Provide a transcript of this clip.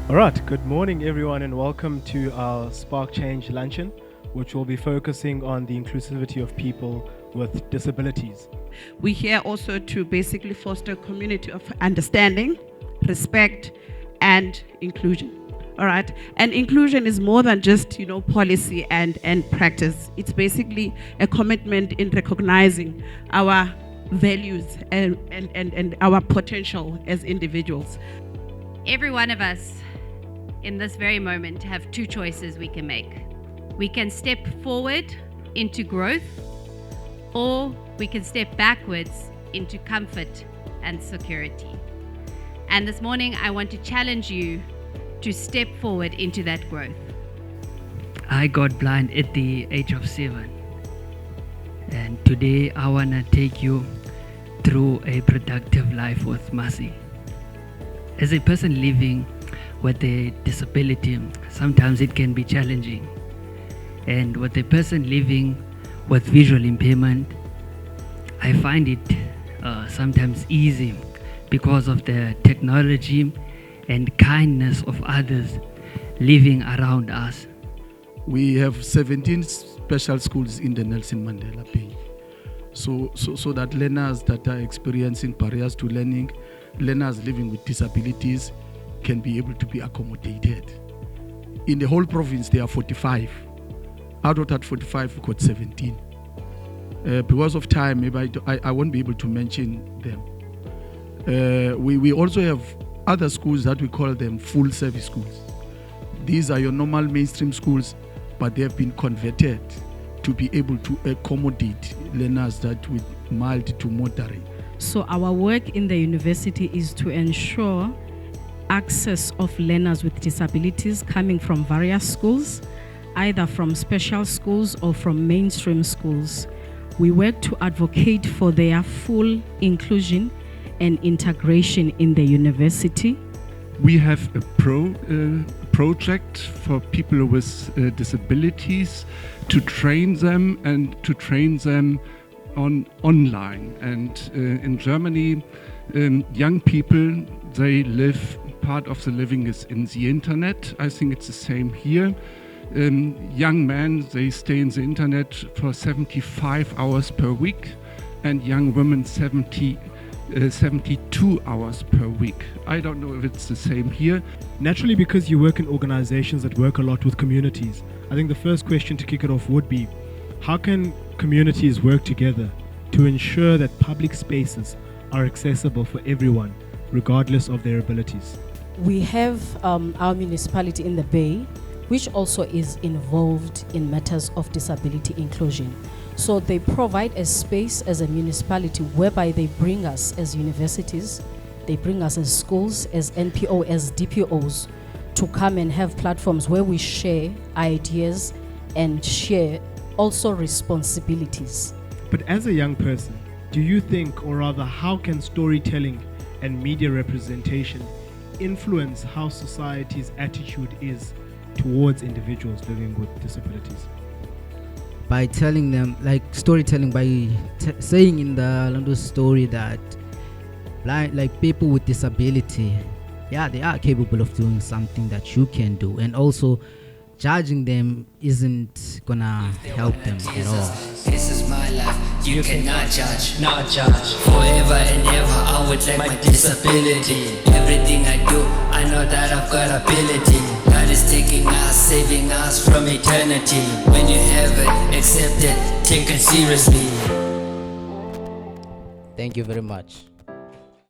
All right, good morning, everyone, and welcome to our Spark Change Luncheon, which will be focusing on the inclusivity of people with disabilities. We're here also to basically foster a community of understanding, respect, and inclusion. All right. And inclusion is more than just, policy and practice. It's basically a commitment in recognizing our values and our potential as individuals. Every one of us in this very moment have two choices we can make. We can step forward into growth, or we can step backwards into comfort and security. And this morning, I want to challenge you to step forward into that growth. I got blind at the age of 7, and today I want to take you through a productive life with Mercy. As a person living with a disability, sometimes it can be challenging. And with a person living with visual impairment, I find it sometimes easy because of the technology and kindness of others living around us. We have 17 special schools in the Nelson Mandela Bay. So that learners that are experiencing barriers to learning, learners living with disabilities, can be able to be accommodated. In the whole province, there are 45. Out of that 45, we got 17. Because of time, maybe I won't be able to mention them. We also have other schools that we call them full service schools. These are your normal mainstream schools, but they have been converted to be able to accommodate learners that with mild to moderate. So our work in the university is to ensure access of learners with disabilities coming from various schools, either from special schools or from mainstream schools. We work to advocate for their full inclusion and integration in the university. We have a project for people with disabilities to train them and to train them online. And in Germany, young people, they live, part of the living is in the internet. I think it's the same here. Young men, they stay in the internet for 75 hours per week, and young women 72 hours per week. I don't know if it's the same here. Naturally, because you work in organizations that work a lot with communities, I think the first question to kick it off would be, how can communities work together to ensure that public spaces are accessible for everyone, regardless of their abilities? We have our municipality in the Bay, which also is involved in matters of disability inclusion. So they provide a space as a municipality whereby they bring us as universities, they bring us as schools, as NPO, as DPOs, to come and have platforms where we share ideas and share also responsibilities. But as a young person, do you think, or rather, how can storytelling and media representation influence how society's attitude is towards individuals living with disabilities? By telling them, like storytelling, by saying in the Lando story that people with disability, they are capable of doing something that you can do, and also judging them isn't gonna help them at all. This is my life, you cannot judge. Not judge. Forever and ever, I would like my disability. Everything I do, I know that I've got ability. God is taking us, saving us from eternity. When you have it, accept it, take it seriously. Thank you very much.